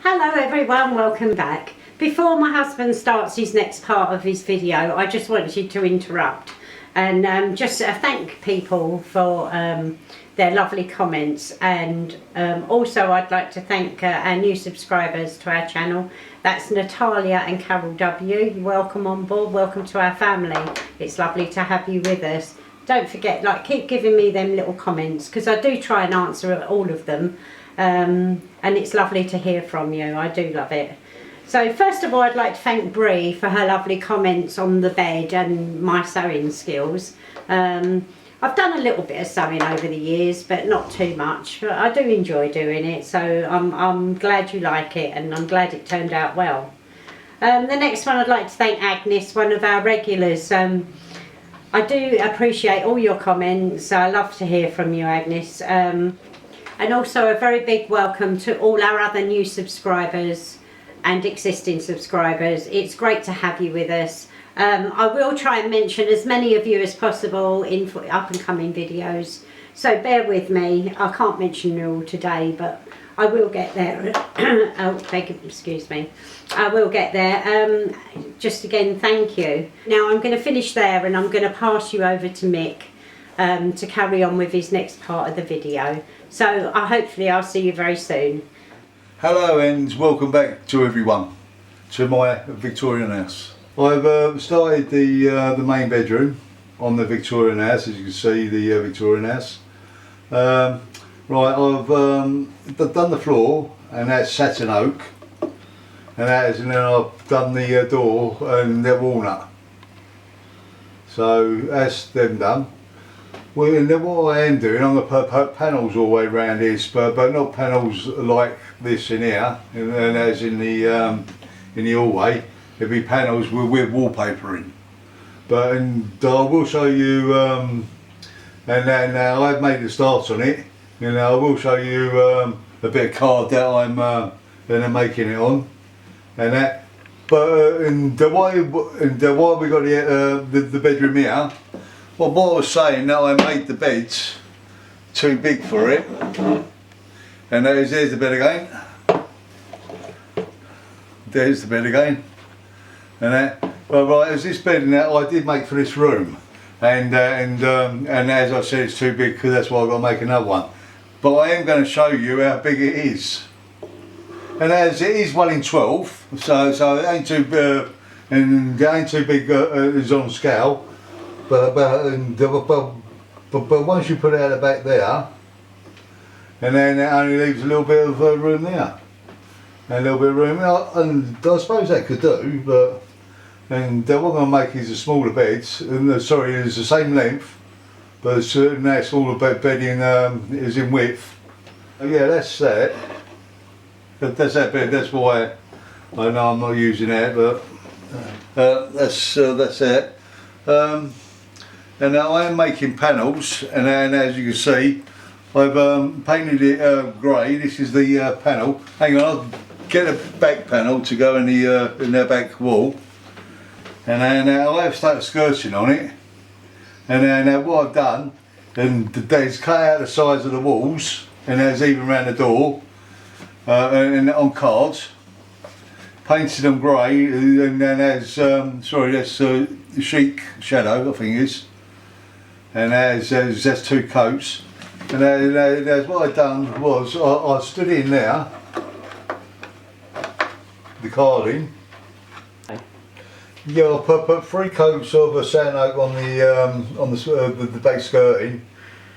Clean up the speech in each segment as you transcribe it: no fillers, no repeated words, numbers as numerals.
Hello everyone, welcome back. Before my husband starts his next part of his video, I just wanted to interrupt and just thank people for their lovely comments, and also I'd like to thank our new subscribers to our channel. That's Natalia and Carol W. Welcome on board, welcome to our family. It's lovely to have you with us. Don't forget, keep giving me them little comments, because I do try and answer all of them. And it's lovely to hear from you. I do love it. So first of all, I'd like to thank Bree for her lovely comments on the bed and my sewing skills. I've done a little bit of sewing over the years, but not too much. But I do enjoy doing it, so I'm glad you like it, and I'm glad it turned out well. The next one, I'd like to thank Agnes, one of our regulars. I do appreciate all your comments. I love to hear from you, Agnes. And also a very big welcome to all our other new subscribers and existing subscribers. It's great to have you with us. I will try and mention as many of you as possible in up and coming videos, so bear with me. I can't mention you all today, but I will get there. Excuse me. I will get there. Just again, thank you. Now I'm going to finish there, and I'm going to pass you over to Mick to carry on with his next part of the video. So hopefully I'll see you very soon. Hello and welcome back to everyone to my Victorian house. I've started the main bedroom on the Victorian house, as you can see, the Victorian house. Right, I've done the floor, and that's satin oak, and then I've done the door and the walnut. So that's them done. Well, and then what I am doing, I'm going to put panels all the way around this, but not panels like this in here, and as in the hallway. There'll be panels with wallpaper in. But I will show you, and then I've made the start on it. I will show you a bit of card that I'm making it on, and that. But and the way we got the bedroom here. Well, what I was saying, that I made the beds too big for it, and there's the bed again. There's the bed again, and that. Well, right, as this bed and that I did make for this room, and as I said, it's too big, because that's why I've got to make another one. But I am going to show you how big it is, and as it is 1 in 12, so it ain't too and it ain't too big as on scale. But once you put it out the back there, and then it only leaves a little bit of room there, and a little bit of room, and I suppose that could do, but what I'm going to make is a smaller bed, and sorry, it's the same length, but a certain smaller bedding is in width. Yeah, that's that. That's that bed. That's why I know I'm not using that, but that's it. And now I am making panels, and as you can see, I've painted it grey. This is the panel. Hang on, I'll get a back panel to go in the back wall, and then I have started skirting on it. And then what I've done, is cut out the sides of the walls, and there's even around the door, and on cards, painted them grey, and then there's that's chic shadow, I think it is. And there's 2 coats, and there's what I done was I stood in there, the carding. Yeah, I put 3 coats of satin oak on the back skirting,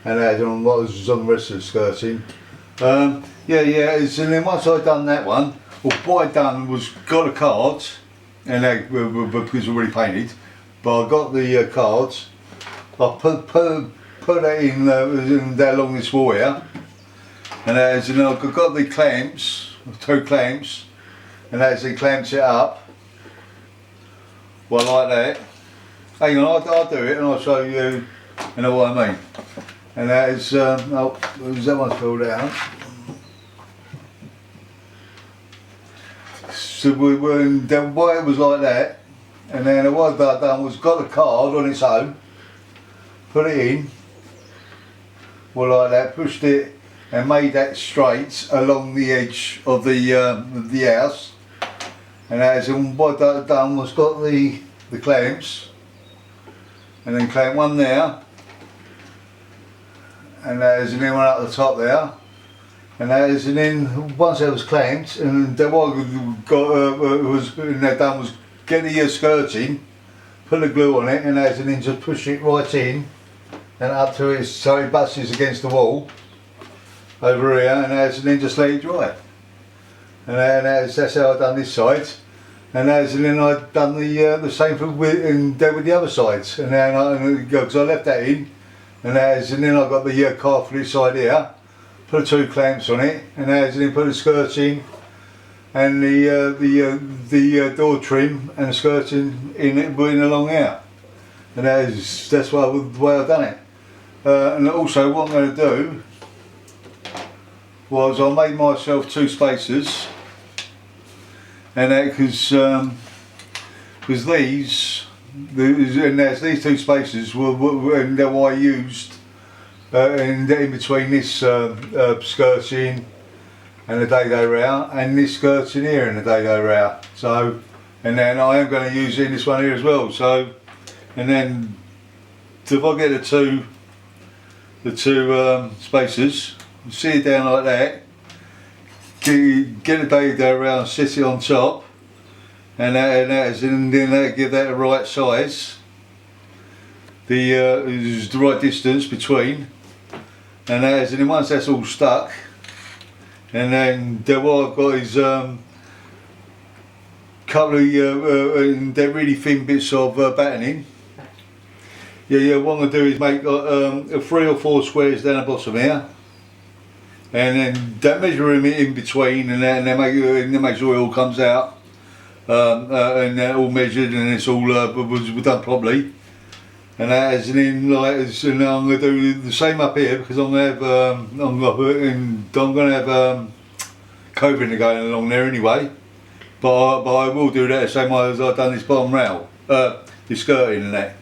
and as on what was on the rest of the skirting. And then once I'd done that one, well, what I'd done was got the cards, and because already painted, but I got the cards. I put that in there along this wall here, and I've got the clamps, 2 clamps, and it clamps it up, well, like that. Hang on, I'll do it and I'll show you, what I mean. And that is, that one's filled out. So then why it was like that, and then what I've done was got the card on its own, put it in, well, like that, pushed it and made that straight along the edge of the house. And as in what I've done was got the clamps, and then clamp one there, and there's an one up the top there, and there's and then once that was clamped, and then what I got was done was get the skirting, put the glue on it, and as and then just push it right in and up to it so it busts against the wall over here, and as and then just let it dry. And that's how I've done this side. And as and then I've done the same thing with the other sides, and then because I left that in, and then I got the car for this side here, put 2 clamps on it, and as and then put the skirting and the door trim and the skirting in along here, and that's the way I've done it. And also what I'm going to do was I made myself 2 spacers. And because these, and there's these 2 spaces and they're what I used in between this skirting and the dado rail, and this skirting here and the dado rail. So, and then I am going to use it in this one here as well. So, and then if I get the two spacers, sit it down like that. Get a dado around, sit it on top, and then give that the right size, the right distance between, and then once that's all stuck, and then what I've got is couple of they're really thin bits of battening. Yeah. What I'm going to do is make 3 or 4 squares down the bottom here. And then that measure them in between, and then make sure it all comes out, and they're all measured, and it's all was done properly. And as in and I'm going to do the same up here, because I'm going to have I'm going to have coving going along there anyway. But I will do that the same way as I've done this bottom rail, the skirting and that.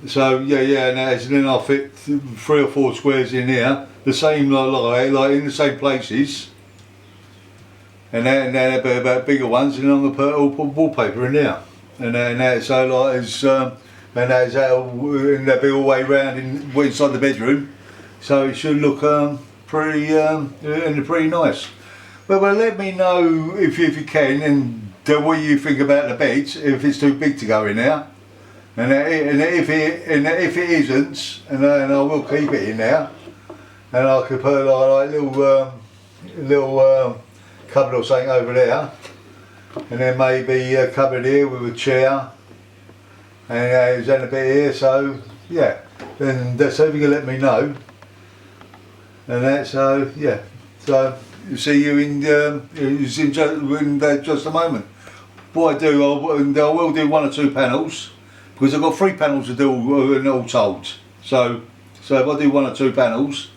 So and then I'll fit 3 or 4 squares in here, the same like in the same places, and then about bigger ones, and I'm gonna put wallpaper in there, and then so like as and that's how and they'll be all the way round inside the bedroom, so it should look pretty nice. But let me know if you can, and what you think about the beds, if it's too big to go in there. And if it isn't, and I will keep it in there, and I could put like little cupboard or something over there, and then maybe a cupboard here with a chair, and a bit here. So yeah, then so if you can let me know, and that so see you in just a moment. What I do, I will do 1 or 2 panels. Because I've got 3 panels to do all told. So if I do 1 or 2 panels,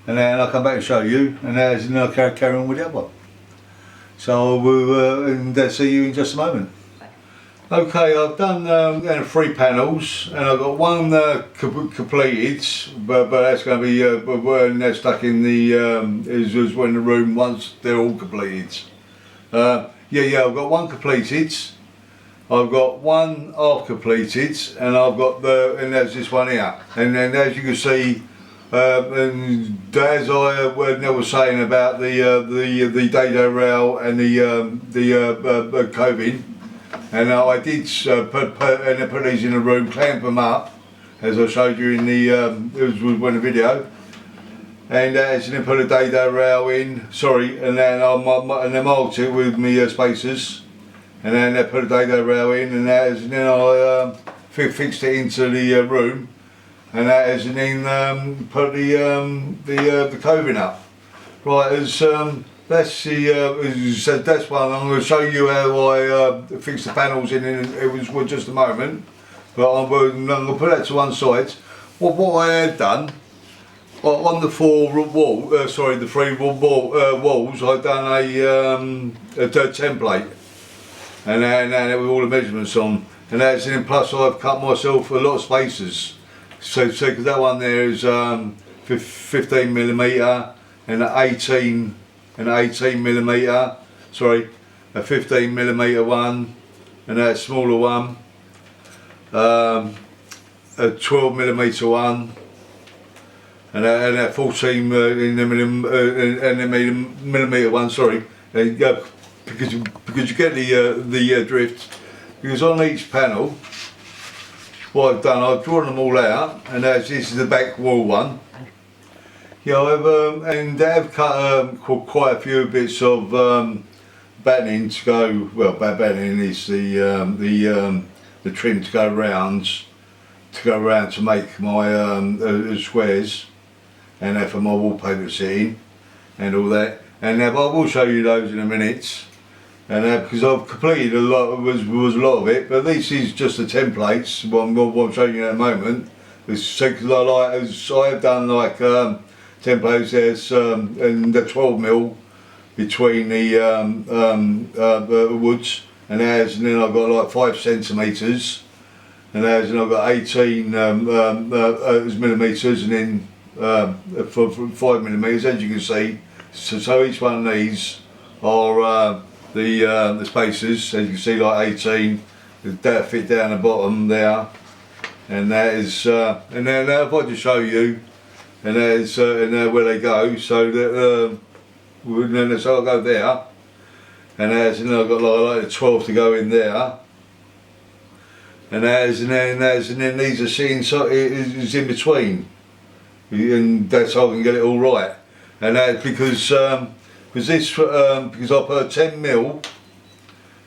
and then I'll come back and show you, and then I'll carry on with the other one. So I will and see you in just a moment. Okay, I've done 3 panels, and I've got 1 completed, but that's going to be when they're stuck in the is when the room once they're all completed. I've got 1 completed. I've got 1 half completed, and I've got and there's this one here. And then as you can see, and as I was saying about the dado rail and the coving, and I did put these in the room, clamp them up, as I showed you in the video. And then put a dado rail in, and then I marked it with my spacers. And then I put a dado rail in, and then I fixed it into the room, and then put the coving up. Right, that's one. I'm going to show you how I fixed the panels in. It was just a moment, but I'm going to put that to one side. What I had done on the 3 walls, I'd done a template. And then with all the measurements on, and plus I've cut myself a lot of spacers, so because that one there is 15mm and an 18mm, sorry, a 15mm one, and a smaller one, a 12mm one, and a 14mm one. Sorry, because you get the drift. Because on each panel, what I've done, I've drawn them all out, and this is the back wall one. Yeah, I've cut quite a few bits of battening to go. Well, battening is the trim to go round to make my squares, and for my wallpaper sitting and all that. And I will show you those in a minute. And because I've completed a lot, was a lot of it, but this is just the templates. What I'm showing you in a moment. Because I have done like templates. There's and the 12mm between the woods, and then I've got like 5cm, and then I've got 18 millimeters, and then for 5mm, as you can see. So each one of these are the spaces, as you can see, like 18 that fit down the bottom there, and that is and then if I just show you, and there's where they go, so that so I'll go there, and I've got like the 12 to go in there, and then these are sitting is in between, and that's how I can get it all right, and that's because this because I put 10mm,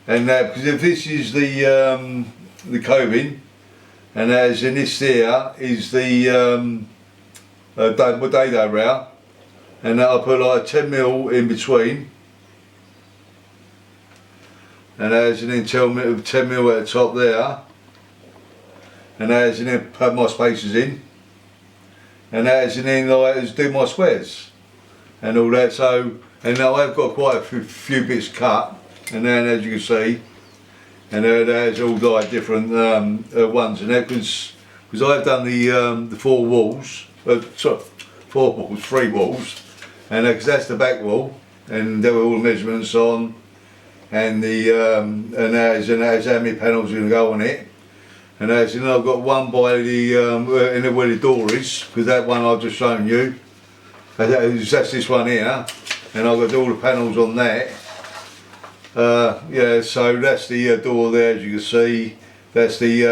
and because if this is the coving, and as in this there is the dado rail, and I put like 10mm in between, and as in 10mm at the top there, and as in then put my spaces in, and as in then like do my squares and all that. So. And now I've got quite a few bits cut, and then as you can see, and there's all like different ones, and that because I've done the 4 walls, three walls, and because that's the back wall, and there were all the measurements on, and and there's how many panels are going to go on it, and as I've got one by the where the door is, because that one I've just shown you, that's this one here. And I've got all the panels on that. Yeah, so that's the door there, as you can see. That's the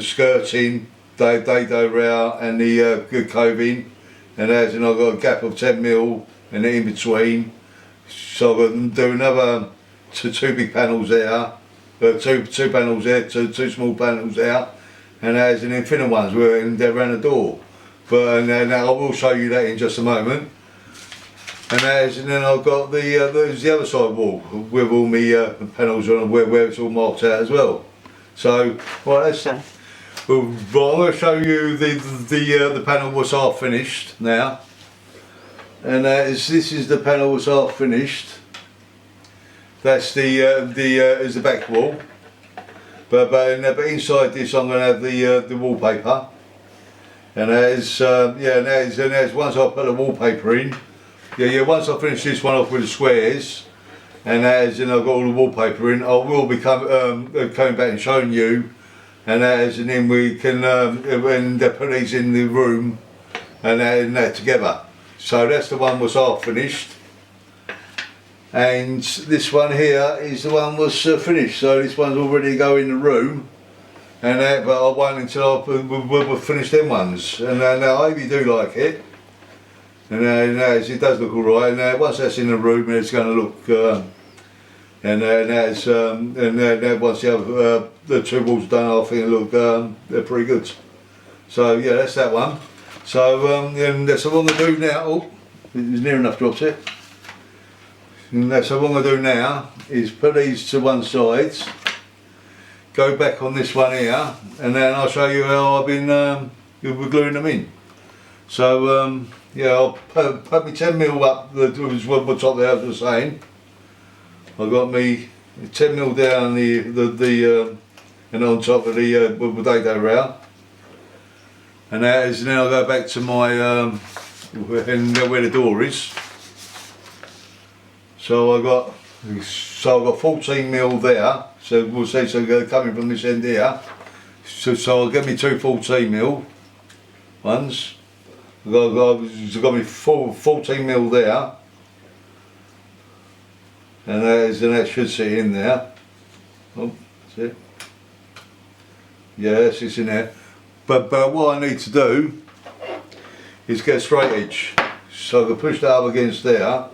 skirting, dado rail, and the coving. And I've got a gap of 10mm and in between. So I've got to do another two big panels there, two panels there, two small panels there, and there's an infinite ones where they're around the door. But now I will show you that in just a moment. And then I've got the other side wall with all my panels on where it's all marked out as well. So right, I'm going to show you the panel was half finished now, and this is the panel was half finished. That's is the back wall, but inside this I'm going to have the wallpaper, and as once I put the wallpaper in. Yeah, once I finish this one off with the squares, and as I've got all the wallpaper in, I will be coming back and showing you, and then we can put these in the room, and that together. So that's the one was half finished, and this one here is the one was finished. So this one's already go in the room, and but I won't until we'll finish them ones. And I hope you do like it. And it does look alright, and once that's in the room, it's going to look, once you have the 2 walls done, I think it'll look they're pretty good. So yeah, that's that one. So and that's what I'm going to do now. Oh, it's near enough dropped it. And that's what I'm going to do now is put these to one side, go back on this one here, and then I'll show you how I've been gluing them in. So yeah, I'll put my 10mm up, was what top there I was saying. I've got me 10mm down and on top of the dado rail. And then I'll go back to my where the door is. So I've got 14 mil there. So we'll see. So coming from this end here. So I'll get me two 14 mil ones. I've got me 14 mil there. And that should sit in there. Oh, that's it. Yes, it's in there. But what I need to do is get a straight edge. So I can push that up against there.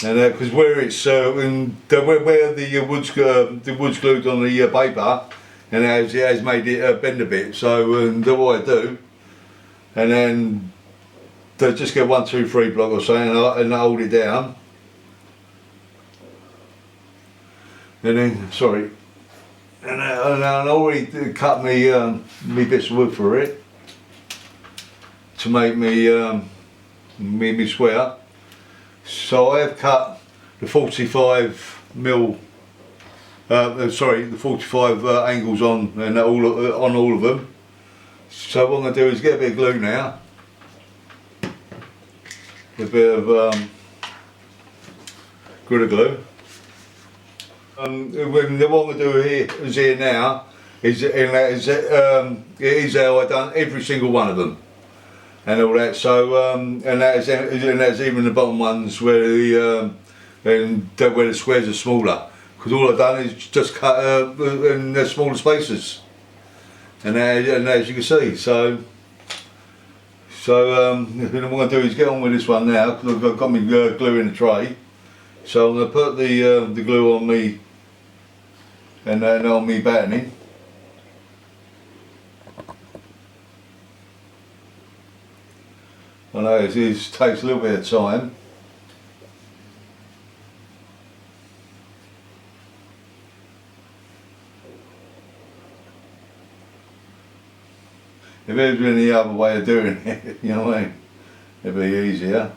And because where it's where the wood's glued on the paper, and it has made it bend a bit. So what I do, and then just get 1, 2, 3 block or something, and I hold it down. And then, sorry, and I already cut me bits of wood for it to make me square. So I have cut the 45 mil, the 45 angles on and on all of them. So what I'm going to do is get a bit of glue now, a bit of Gorilla Glue. What I'm going to do here now is how I've done every single one of them and all that. So and that's even the bottom ones where the squares are smaller, because all I've done is just cut in the smaller spaces, and as you can see. So what I'm going to do is get on with this one now, because I've got my glue in the tray. So I'm going to put the glue on me and on me battening. I know it takes a little bit of time. If there's any other way of doing it, you know what I mean, it'd be easier.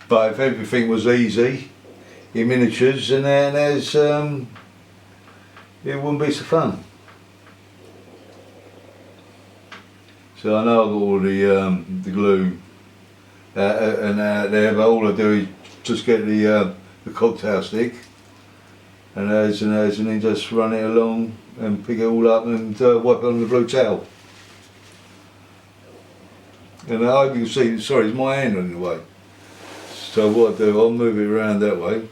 But if everything was easy in miniatures, and then it wouldn't be so fun. So I know I've got all the glue and there, but all I do is just get the cocktail stick and then just run it along and pick it all up and wipe it on the blue towel. And I hope you can see, sorry, it's my hand on the way. So what I do, I'll move it around that way.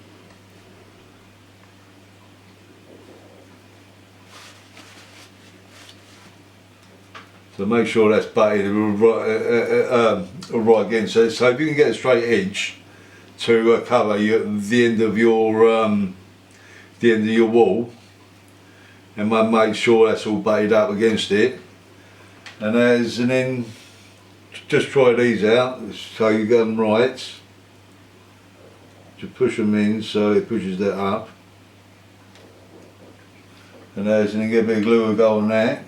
So make sure that's butted right against it. So if you can get a straight edge to cover the end of your wall, and make sure that's all butted up against it, and then just try these out so you get them right. Just push them in so it pushes that up, and then get a bit of glue and go on that.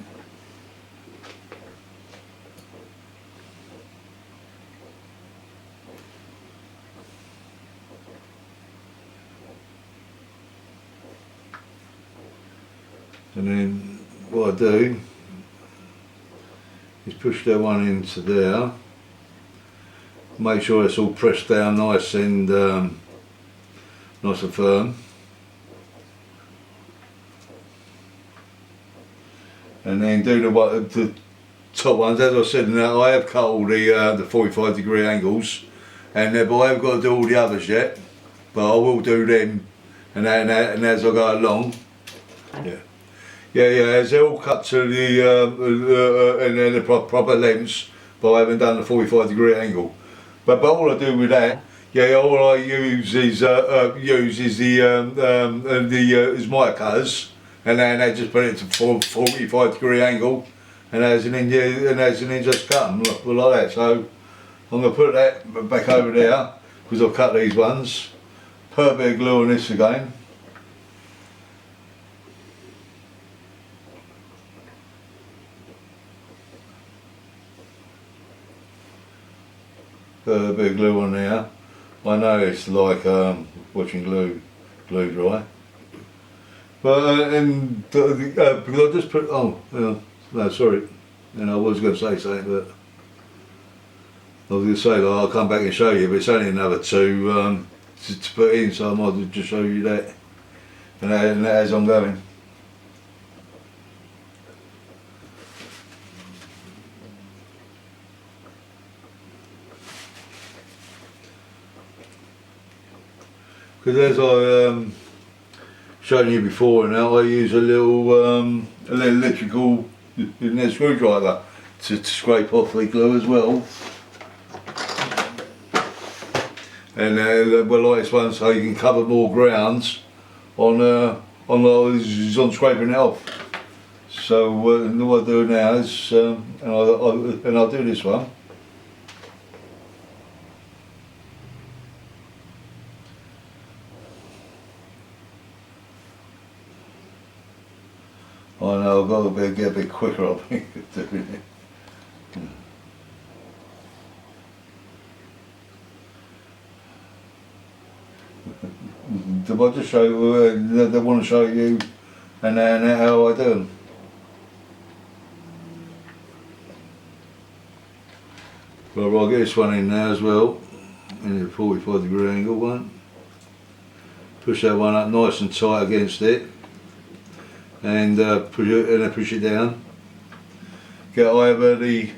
And then what I do is push that one into there, make sure it's all pressed down nice and nice and firm, and then do the top ones. As I said, now I have cut all the 45-degree angles, but I haven't got to do all the others yet, but I will do them, and as I go along. Yeah, as they're all cut to the proper lengths, but I haven't done the 45-degree angle. But all I do with that, all I use is the miter cutters, and then I just put it to 45-degree angle, and then just cut them like that. So I'm going to put that back over there because I've cut these ones. Put a bit of glue on this again. Put a bit of glue on there. I know it's like watching glue dry. But because I just put, no, sorry, and I was going to say something, but I was going to say that I'll come back and show you, but it's only another two to put in, so I might as well just show you that, and that as I'm going. Because as I shown you before, now I use a little electrical screwdriver to scrape off the glue as well. And well, like this one, so you can cover more grounds on scraping it off. So what I do now is, and I'll do this one. I know I've got to get a bit quicker, I think, at doing it. I just show you, they want to show you and how I do them. Well, I'll get this one in now as well, in a 45-degree angle one. Push that one up nice and tight against it, and push it down. Get over the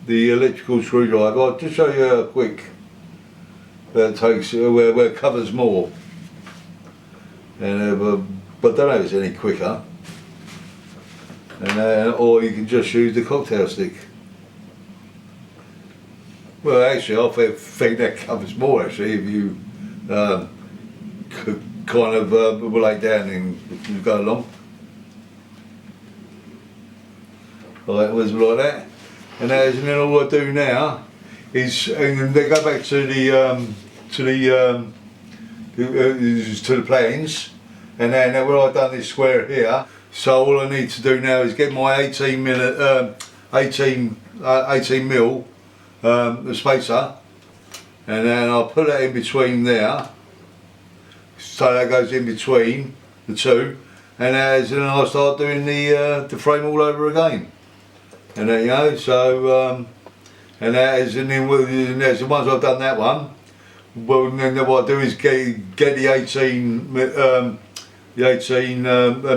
electrical screwdriver. I'll just show you how quick that takes, where it covers more. And but I don't know if it's any quicker. And or you can just use the cocktail stick. Well, actually, I think that covers more. Actually, if you could kind of lay down and go along. Like it was like that. And then all I do now is, and they go back to the plans, and then where I've done this square here, so all I need to do now is get my 18 mil spacer, and then I'll put that in between there, so that goes in between the two, and then I'll start doing the frame all over again, and then, you know, so and then once I've done that one, well, then what I do is get the 18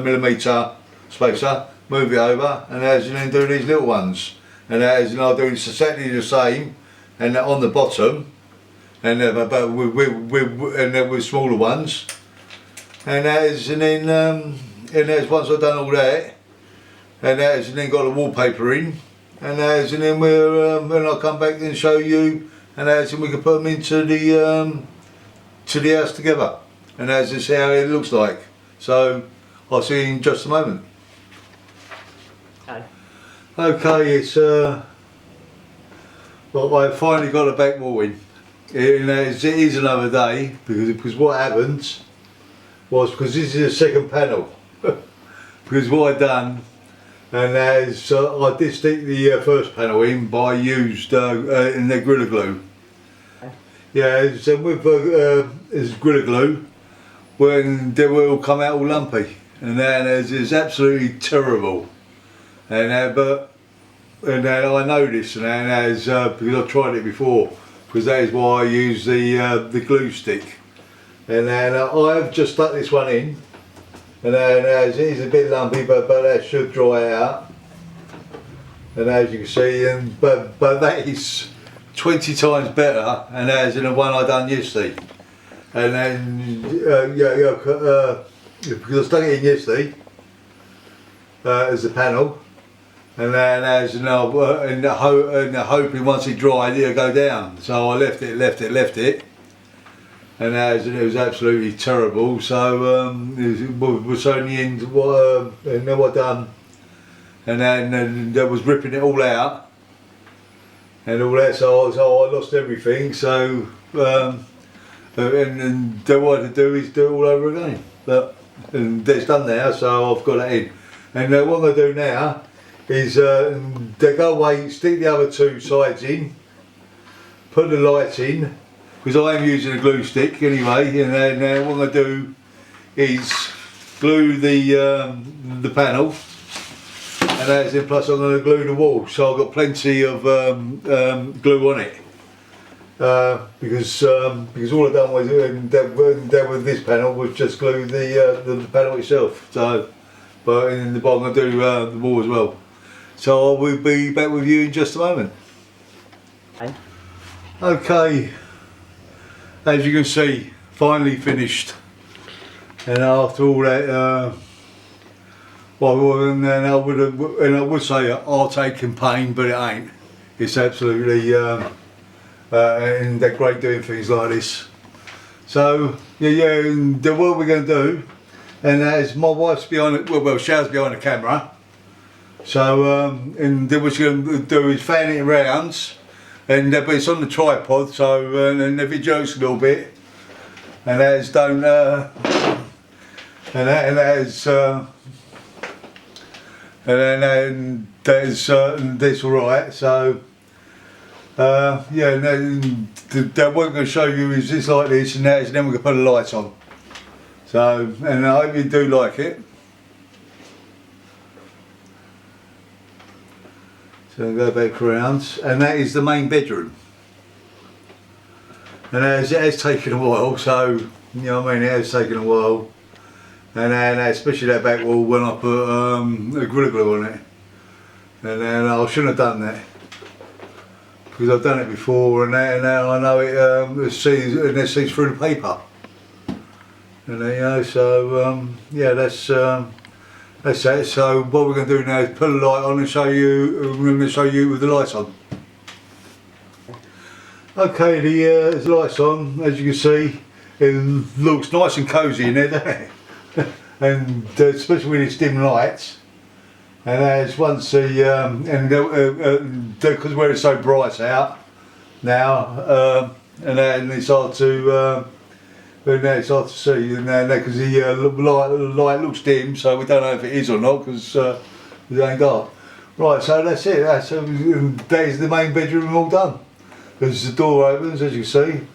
millimetre spacer, move it over, and then do these little ones, and I'll do exactly the same, and on the bottom, and but with smaller ones, and then once I've done all that, and then got the wallpaper in, and then then I'll come back and show you, and then we can put them into the house together, and this is how it looks like. So I'll see you in just a moment. Okay, it's well, I finally got the back wall in. It is another day, because what happened was, because this is the second panel, because what I done, and I did stick the first panel in, but I used in the Gorilla Glue. Yeah, so with Gorilla Glue, when they will come out all lumpy, and then it's absolutely terrible. And I know this, and because I've tried it before, because that is why I use the glue stick. And then I've just stuck this one in, and then it is a bit lumpy, but that should dry out. And as you can see, but that is 20 times better, and as in the one I done yesterday. And then because I stuck it in yesterday as a panel, and then as you know, and hoping once it dried it'll go down. So I left it, and as it was absolutely terrible. So it was only in what and then what done, and then that was ripping it all out, and all that. So I lost everything. So and what I do is do it all over again. But it's done now, so I've got it in. And what I'm going to do now is they go away, stick the other two sides in, put the lights in, because I am using a glue stick anyway, and then what I'm going to do is glue the panel, and as in plus I'm going to glue the wall. So I've got plenty of glue on it. Because all I've done was dealt with this panel was just glue the panel itself. So, but in the bottom I do the wall as well. So I will be back with you in just a moment. Okay, as you can see, finally finished. And after all that, well, and I would say heartache and pain, but it ain't. It's absolutely. And they're great doing things like this. So yeah, and what we're going to do, and as my wife's behind it, well, Shell's behind the camera. So and then what she's going to do is fan it around, and but it's on the tripod. So and if it jokes a little bit, and that's don't, and that's all right. So. Yeah, and then what I'm going to show you is this like this, and then we're going to put a light on. So, and I hope you do like it. So I'll go back around, and that is the main bedroom. And it has taken a while, so you know what I mean. It has taken a while, and especially that back wall when I put a Gorilla Glue on it, and then I shouldn't have done that. Because I've done it before, and now I know it sees through the paper. And you know, so yeah, that's it. So what we're going to do now is put a light on and show you. I'm going to show you with the lights on. Okay, the lights on. As you can see, it looks nice and cosy in there, doesn't it? And especially with its dim lights. And as once the because where it's so bright out now, and it's hard to see, and because the light looks dim, so we don't know if it is or not because it ain't dark. Right, so that's it. That is the main bedroom all done. As the door opens, as you see,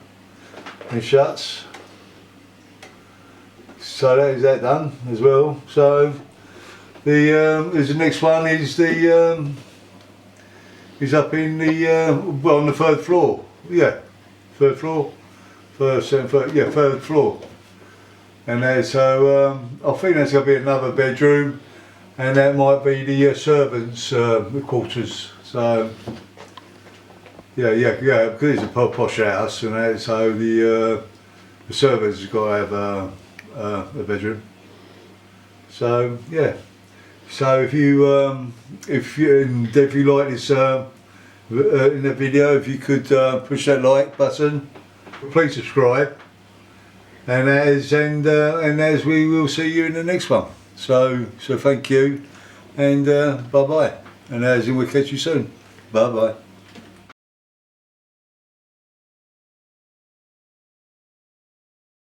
and shuts. So that is that done as well. So. The next one is is up in the well on the third floor. Yeah, third floor, third floor. And so I think that's going to be another bedroom, and that might be the servants' quarters. So yeah, because it's a posh house, and that, so the servants has got to have a bedroom. So yeah. So if you like this in the video, if you could push that like button, please subscribe, and as we will see you in the next one. So thank you, and bye bye, and as in we'll catch you soon. Bye bye.